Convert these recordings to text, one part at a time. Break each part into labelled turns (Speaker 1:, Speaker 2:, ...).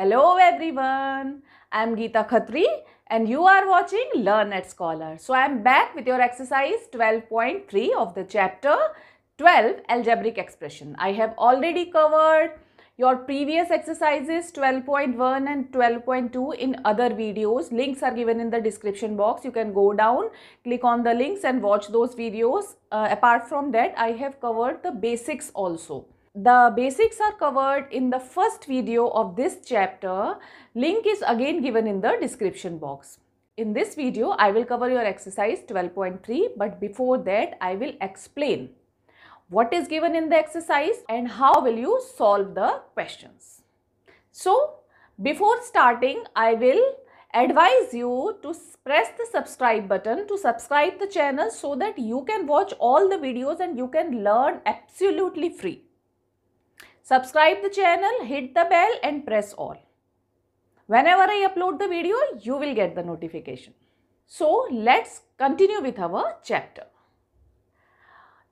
Speaker 1: Hello everyone, I am Geeta Khatri and you are watching Learn at Scholar. So I am back with your exercise 12.3 of the chapter 12 algebraic expression. I have already covered your previous exercises 12.1 and 12.2 in other videos. Links are given in the description box. You can go down, click on the links and watch those videos. Apart from that, I have covered the basics also. The basics are covered in the first video of this chapter. Link is again given in the description box. In this video, I will cover your exercise 12.3, but before that, I will explain what is given in the exercise and how will you solve the questions. So, before starting, I will advise you to press the subscribe button to subscribe the channel so that you can watch all the videos and you can learn absolutely free. Subscribe the channel, hit the bell and press all. Whenever I upload the video, you will get the notification. So, let's continue with our chapter.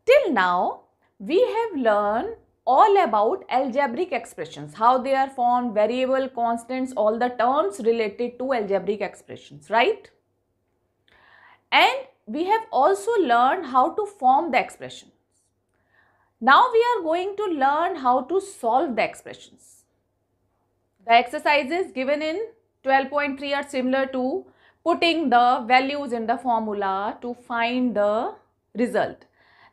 Speaker 1: Till now, we have learned all about algebraic expressions, how they are formed, variable, constants, all the terms related to algebraic expressions, right? And we have also learned how to form the expression. Now we are going to learn how to solve the expressions. The exercises given in 12.3 are similar to putting the values in the formula to find the result.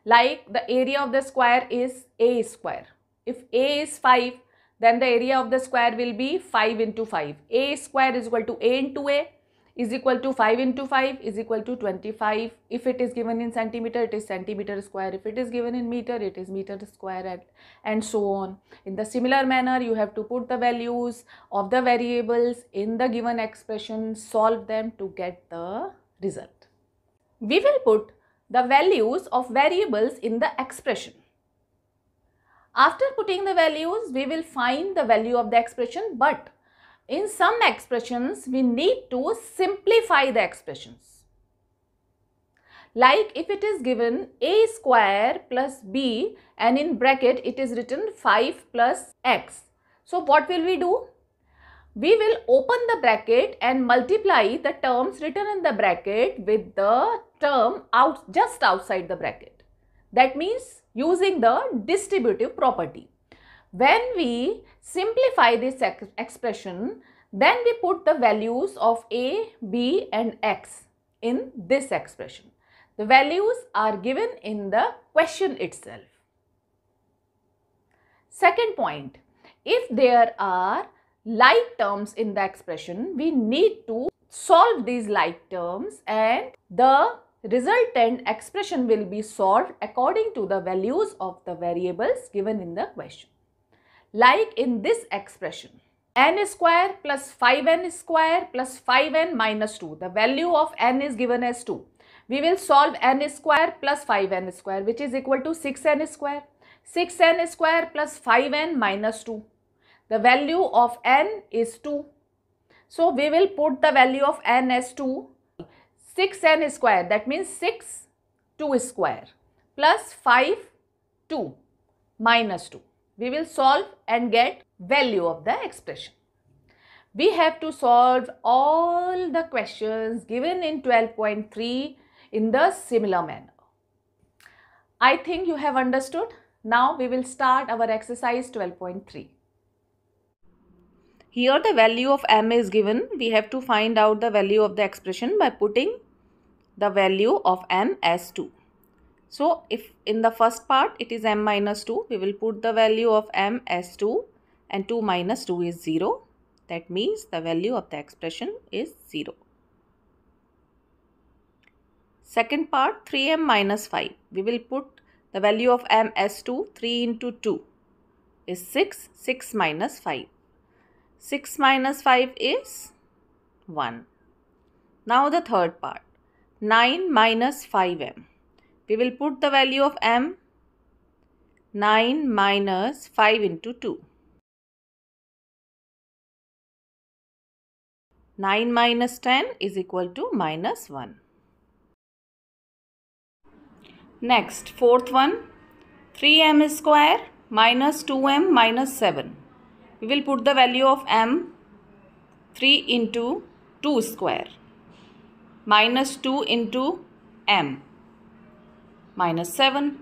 Speaker 1: Like the area of the square is a square. If a is 5, then the area of the square will be 5 into 5. A square is equal to a into a is equal to 5 into 5 is equal to 25. If it is given in centimeter, it is centimeter square. If it is given in meter, it is meter square, and so on. In the similar manner, you have to put the values of the variables in the given expression, solve them to get the result. We will put the values of variables in the expression. After putting the values, we will find the value of the expression, but in some expressions, we need to simplify the expressions. Like if it is given a square plus b and in bracket it is written 5 plus x. So what will we do? We will open the bracket and multiply the terms written in the bracket with the term just outside the bracket. That means using the distributive property. When we simplify this expression, then we put the values of a, b and x in this expression. The values are given in the question itself. Second point, if there are like terms in the expression, we need to solve these like terms and the resultant expression will be solved according to the values of the variables given in the question. Like in this expression, n square plus 5n square plus 5n minus 2. The value of n is given as 2. We will solve n square plus 5n square, which is equal to 6n square. 6n square plus 5n minus 2. The value of n is 2. So we will put the value of n as 2. 6n square, that means 6, 2 square plus 5, 2 minus 2. We will solve and get value of the expression. We have to solve all the questions given in 12.3 in the similar manner. I think you have understood. Now we will start our exercise 12.3. Here the value of m is given. We have to find out the value of the expression by putting the value of m as 2. So, if in the first part it is m minus 2, we will put the value of m as 2 and 2 minus 2 is 0. That means the value of the expression is 0. Second part, 3m minus 5. We will put the value of m as 2. 3 into 2 is 6. 6 minus 5. 6 minus 5 is 1. Now the third part, 9 minus 5m. We will put the value of m, 9 minus 5 into 2. 9 minus 10 is equal to minus 1. Next, fourth one, 3m square minus 2m minus 7. We will put the value of m 3 into 2 square minus 2 into m minus 7.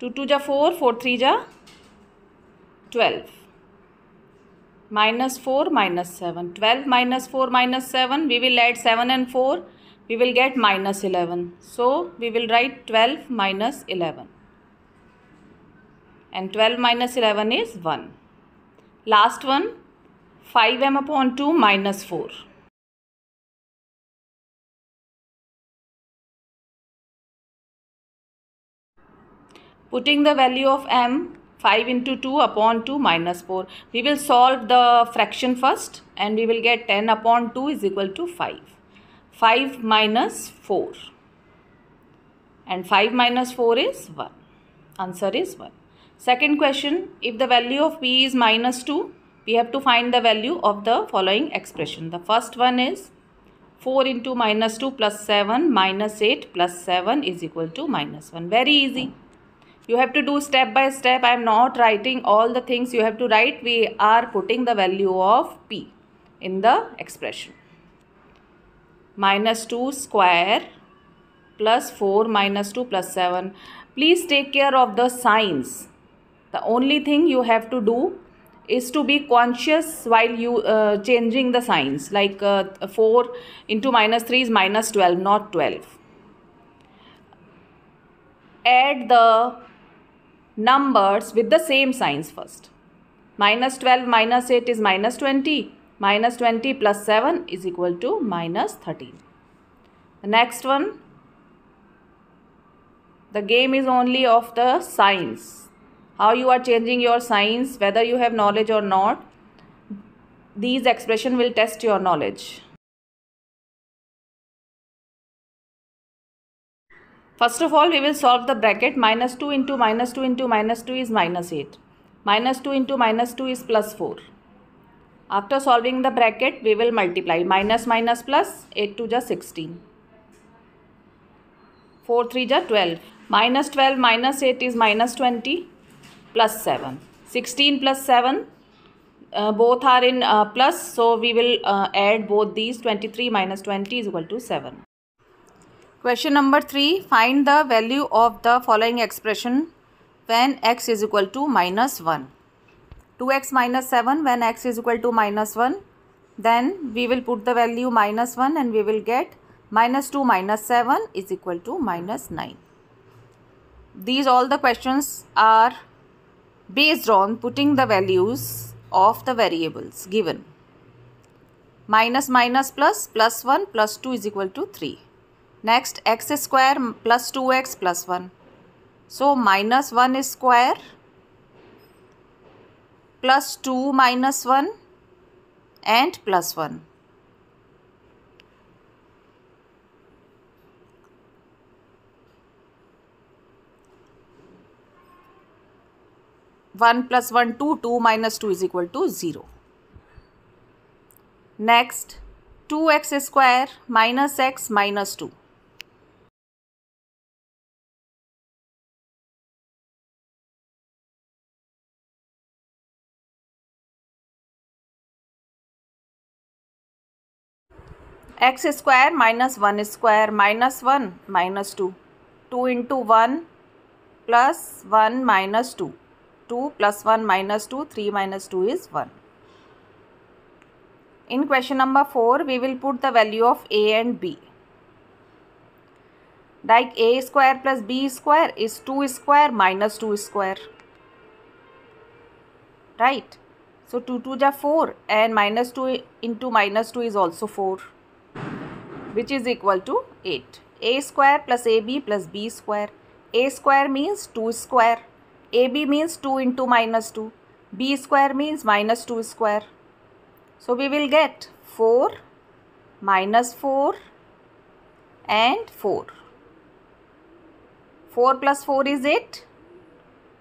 Speaker 1: 2 2 ja 4, 4 3 ja 12. Minus 4 minus 7. 12 minus 4 minus 7. We will add 7 and 4. We will get minus 11. So we will write 12 minus 11. And 12 minus 11 is 1. Last one, 5m upon 2 minus 4. Putting the value of m, 5 into 2 upon 2 minus 4. We will solve the fraction first and we will get 10 upon 2 is equal to 5. 5 minus 4. And 5 minus 4 is 1. Answer is 1. Second question, if the value of p is minus 2, we have to find the value of the following expression. The first one is 4 into minus 2 plus 7 minus 8 plus 7 is equal to minus 1. Very easy. You have to do step by step. I am not writing all the things you have to write. We are putting the value of p in the expression. Minus 2 square plus 4 minus 2 plus 7. Please take care of the signs. The only thing you have to do is to be conscious while you changing the signs. Like 4 into minus 3 is minus 12, not 12. Add the numbers with the same signs first. Minus 12 minus 8 is minus 20. Minus 20 plus 7 is equal to minus 13. The next one, the game is only of the signs. How you are changing your signs, whether you have knowledge or not, these expressions will test your knowledge. First of all, we will solve the bracket. Minus 2 into minus 2 into minus 2 is minus 8. Minus 2 into minus 2 is plus 4. After solving the bracket, we will multiply. Minus minus plus, 8 2 ja 16. 4 3 ja 12. Minus 12 minus 8 is minus 20 plus 7. 16 plus 7, both are in plus, so we will add both these. 23 minus 20 is equal to 7. Question number 3. Find the value of the following expression when x is equal to minus 1. 2x minus 7 when x is equal to minus 1. Then we will put the value minus 1 and we will get minus 2 minus 7 is equal to minus 9. These all the questions are based on putting the values of the variables given. Minus minus plus, plus 1 plus 2 is equal to 3. Next, x square plus 2x plus 1. So minus 1 is square plus 2 minus 1 and plus 1. One plus 1 2, 2 minus 2 is equal to 0. Next, 2x square minus x minus 2. X square minus 1 square minus 1 minus 2. 2 into 1 plus 1 minus 2. 2 plus 1 minus 2, 3 minus 2 is 1. In question number 4, we will put the value of a and b. Like a square plus b square is 2 square minus 2 square. Right? So 2 2 ja 4 and minus 2 into minus 2 is also 4, which is equal to 8. A square plus ab plus b square. A square means 2 square. AB means 2 into minus 2. B square means minus 2 square. So we will get 4 minus 4 and 4. 4 plus 4 is 8.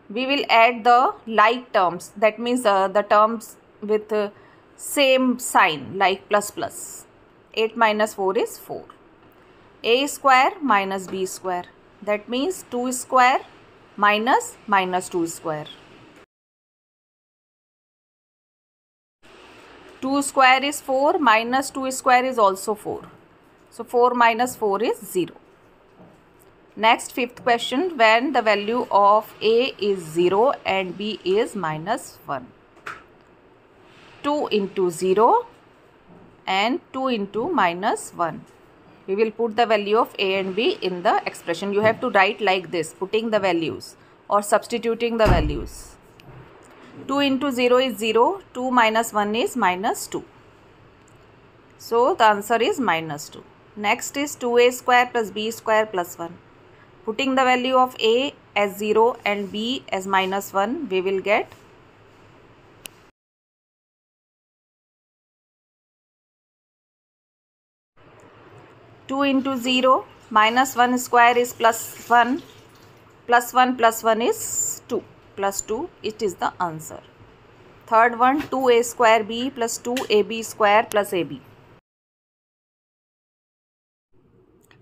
Speaker 1: We will add the like terms. That means the terms with same sign like plus plus. 8 minus 4 is 4. A square minus b square. That means 2 square minus minus 2 square. 2 square is 4, minus 2 square is also 4. So 4 minus 4 is 0. Next, fifth question, when the value of A is 0 and B is minus 1. 2 into 0 and 2 into minus 1. We will put the value of A and B in the expression. You have to write like this, putting the values or substituting the values. 2 into 0 is 0, 2 minus 1 is minus 2. So the answer is minus 2. Next is 2A square plus B square plus 1. Putting the value of A as 0 and B as minus 1, we will get 2 into 0, minus 1 square is plus 1, plus 1 plus 1 is 2, plus 2, it is the answer. Third one, 2A square B plus 2AB square plus AB.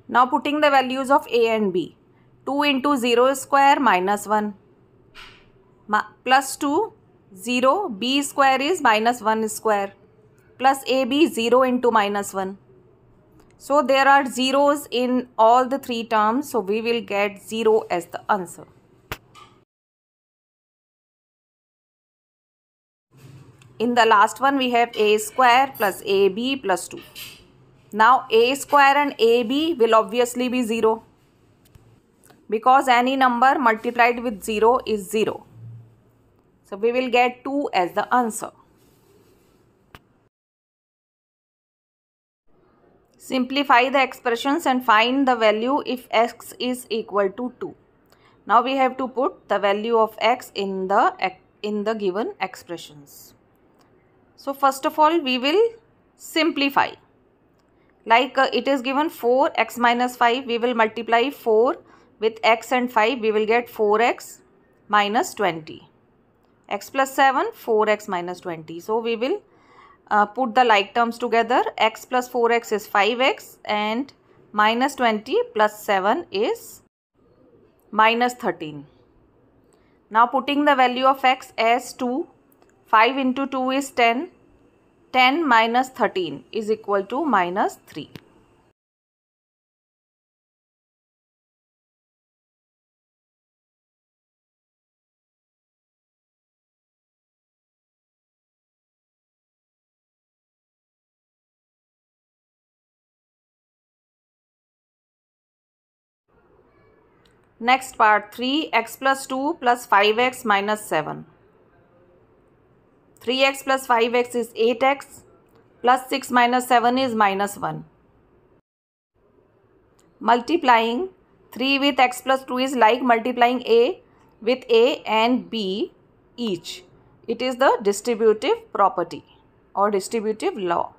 Speaker 1: Now putting the values of A and B. 2 into 0 square minus 1 plus 2, 0, B square is minus 1 square plus AB 0 into minus 1. So there are zeros in all the three terms, so we will get 0 as the answer. In the last one we have A square plus AB plus 2. Now A square and AB will obviously be 0, because any number multiplied with 0 is 0. So we will get 2 as the answer. Simplify the expressions and find the value if x is equal to 2. Now we have to put the value of x in the given expressions. So first of all we will simplify. Like it is given 4x minus 5, we will multiply 4 with x and 5, we will get 4x minus 20. X plus 7, 4x minus 20. So we will put the like terms together. X plus 4x is 5x and minus 20 plus 7 is minus 13. Now putting the value of x as 2, 5 into 2 is 10. 10 minus 13 is equal to minus 3. Next part, 3x plus 2 plus 5x minus 7. 3x plus 5x is 8x plus 6 minus 7 is minus 1. Multiplying 3 with x plus 2 is like multiplying A with A and B each. It is the distributive property or distributive law.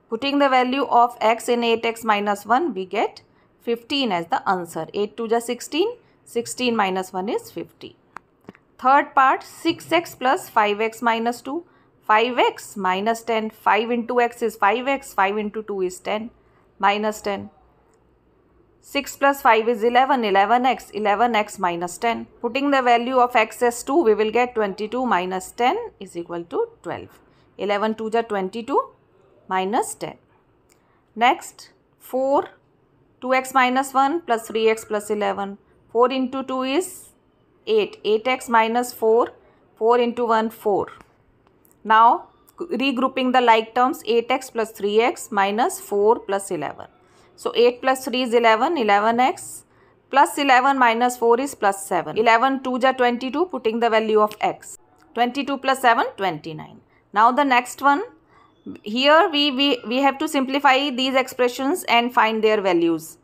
Speaker 1: Putting the value of x in 8x minus 1, we get 15 as the answer. 8 to the 16, 16 minus 1 is 50. Third part, 6x plus 5x minus 2, 5x minus 10, 5 into x is 5x, 5 into 2 is 10, minus 10. 6 plus 5 is 11, 11x, 11x minus 10. Putting the value of x as 2, we will get 22 minus 10 is equal to 12. 11 to the 22 minus 10. Next, 4, 2x minus 1 plus 3x plus 11. 4 into 2 is 8. 8x minus 4. 4 into 1, 4. Now, regrouping the like terms, 8x plus 3x minus 4 plus 11. So, 8 plus 3 is 11. 11x plus 11 minus 4 is plus 7. 11 2 ja 22, putting the value of x. 22 plus 7, 29. Now, the next one. Here we have to simplify these expressions and find their values.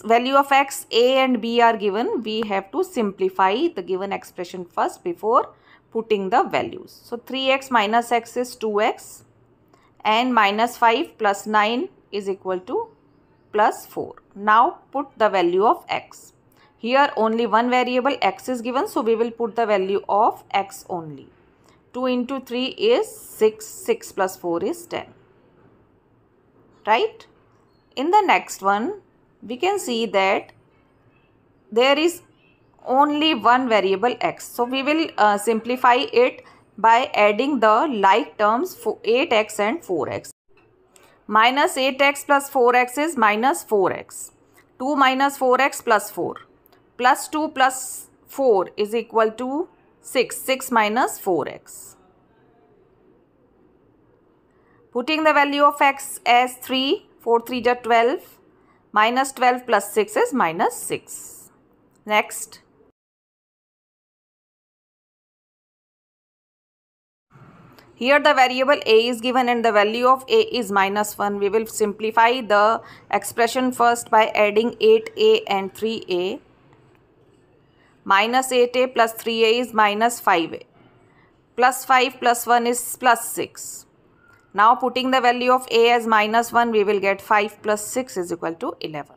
Speaker 1: Value of x, A and B are given. We have to simplify the given expression first before putting the values. So 3x minus x is 2x and minus 5 plus 9 is equal to plus 4. Now put the value of x. Here only one variable x is given, so we will put the value of x only. 2 into 3 is 6. 6 plus 4 is 10. Right? In the next one, we can see that there is only one variable x. So we will simplify it by adding the like terms for 8x and 4x. Minus 8x plus 4x is minus 4x. 2 minus 4x plus 4. Plus 2 plus 4 is equal to 6. 6 minus 4x. Putting the value of x as 3. 4 3 are 12. Minus 12 plus 6 is minus 6. Next. Here the variable a is given and the value of a is minus 1. We will simplify the expression first by adding 8a and 3a. Minus 8a plus 3a is minus 5a. Plus 5 plus 1 is plus 6. Now putting the value of a as minus 1, we will get 5 plus 6 is equal to 11.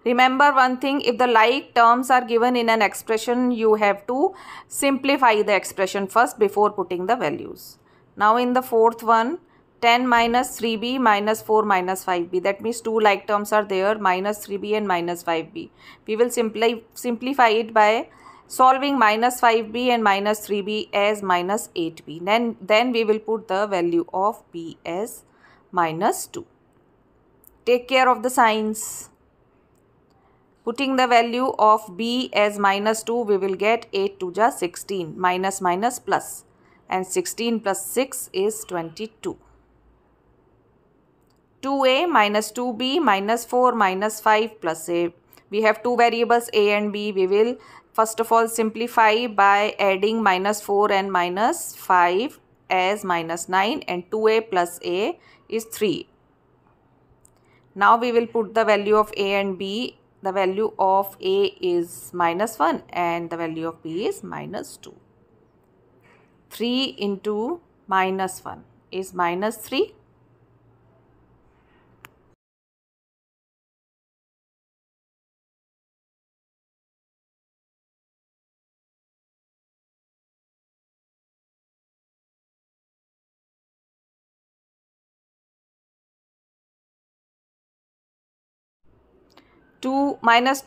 Speaker 1: Remember one thing, if the like terms are given in an expression, you have to simplify the expression first before putting the values. Now in the fourth one, 10 minus 3b minus 4 minus 5b. That means two like terms are there, minus 3b and minus 5b. We will simplify it by solving minus 5b and minus 3b as minus 8b. Then we will put the value of b as minus 2. Take care of the signs. Putting the value of b as minus 2, we will get 8 2 ja 16. Minus minus plus. And 16 plus 6 is 22. 2a minus 2b minus 4 minus 5 plus a. We have two variables a and b. We will first of all simplify by adding minus 4 and minus 5 as minus 9 and 2a plus a is 3. Now we will put the value of a and b. The value of a is minus 1 and the value of b is minus 2. 3 into minus 1 is minus 3. Minus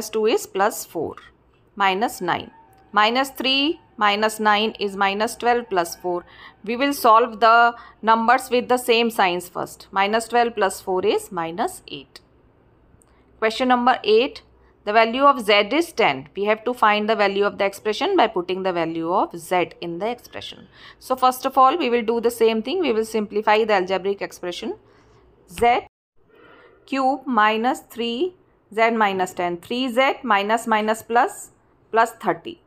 Speaker 1: 2 is plus 4. Minus 9. Minus 3 minus 9 is minus 12 plus 4. We will solve the numbers with the same signs first. Minus 12 plus 4 is minus 8. Question number 8. The value of z is 10. We have to find the value of the expression by putting the value of z in the expression. So first of all, we will do the same thing. We will simplify the algebraic expression. Z cube minus 3 z minus 10. 3z minus minus plus 30.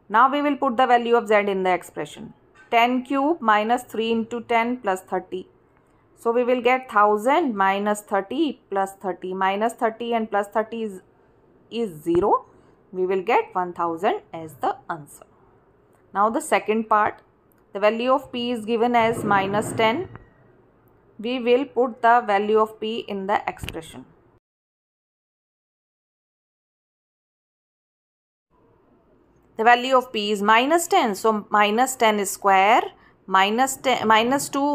Speaker 1: Now we will put the value of z in the expression. 10 cube minus 3 into 10 plus 30. So we will get 1000 minus 30 plus 30. Minus 30 and plus 30 is 0. We will get 1000 as the answer. Now the second part. The value of p is given as minus 10. We will put the value of p in the expression. The value of p is minus 10. So minus 10 is square. Minus 2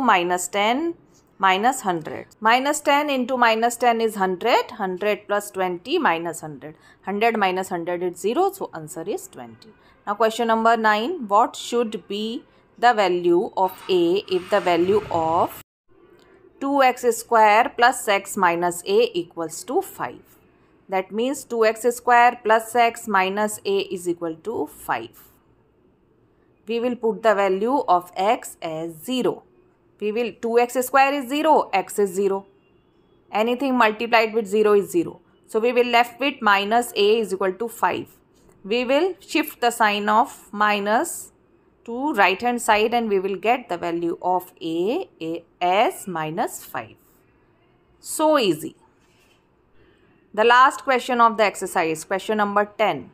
Speaker 1: minus 10 minus 100. Minus 10 into minus 10 is 100. 100 plus 20 minus 100. 100 minus 100 is 0. So answer is 20. Now question number 9. What should be the value of a if the value of 2x square plus x minus a equals to 5? That means 2x square plus x minus a is equal to 5. We will put the value of x as 0. 2x square is 0, x is 0. Anything multiplied with 0 is 0. So we will left with minus a is equal to 5. We will shift the sign of minus to right hand side and we will get the value of a as minus 5. So easy. The last question of the exercise, question number 10.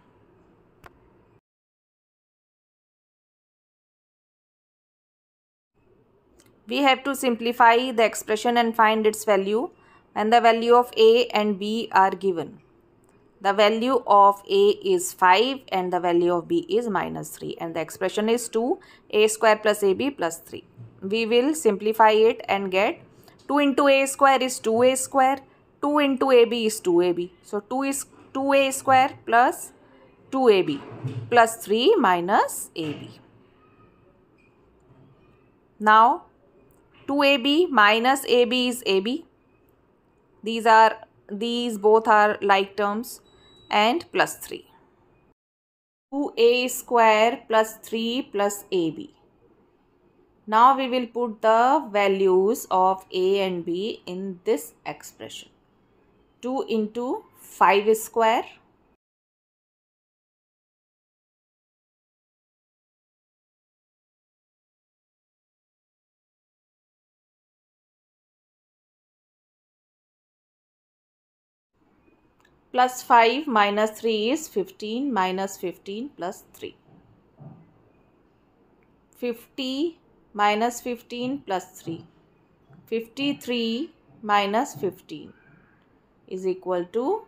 Speaker 1: We have to simplify the expression and find its value, and the value of a and b are given. The value of A is 5 and the value of B is minus 3. And the expression is 2a square plus ab plus 3. We will simplify it and get 2 into a square is 2a square. 2 into ab is 2ab. So 2 is 2a square plus 2ab plus 3 minus ab. Now 2ab minus ab is ab. These both are like terms, and plus 3. 2a square plus 3 plus ab. Now we will put the values of a and b in this expression. 2 into 5 square plus 5 minus 3 is 15 minus 15 plus 3. 50 minus 15 plus 3. 53 minus 15 is equal to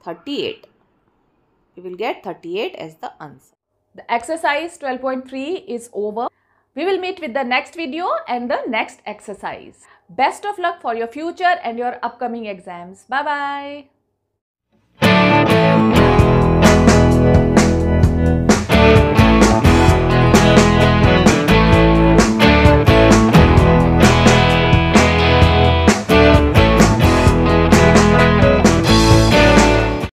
Speaker 1: 38. We will get 38 as the answer. The exercise 12.3 is over. We will meet with the next video and the next exercise. Best of luck for your future and your upcoming exams. Bye-bye.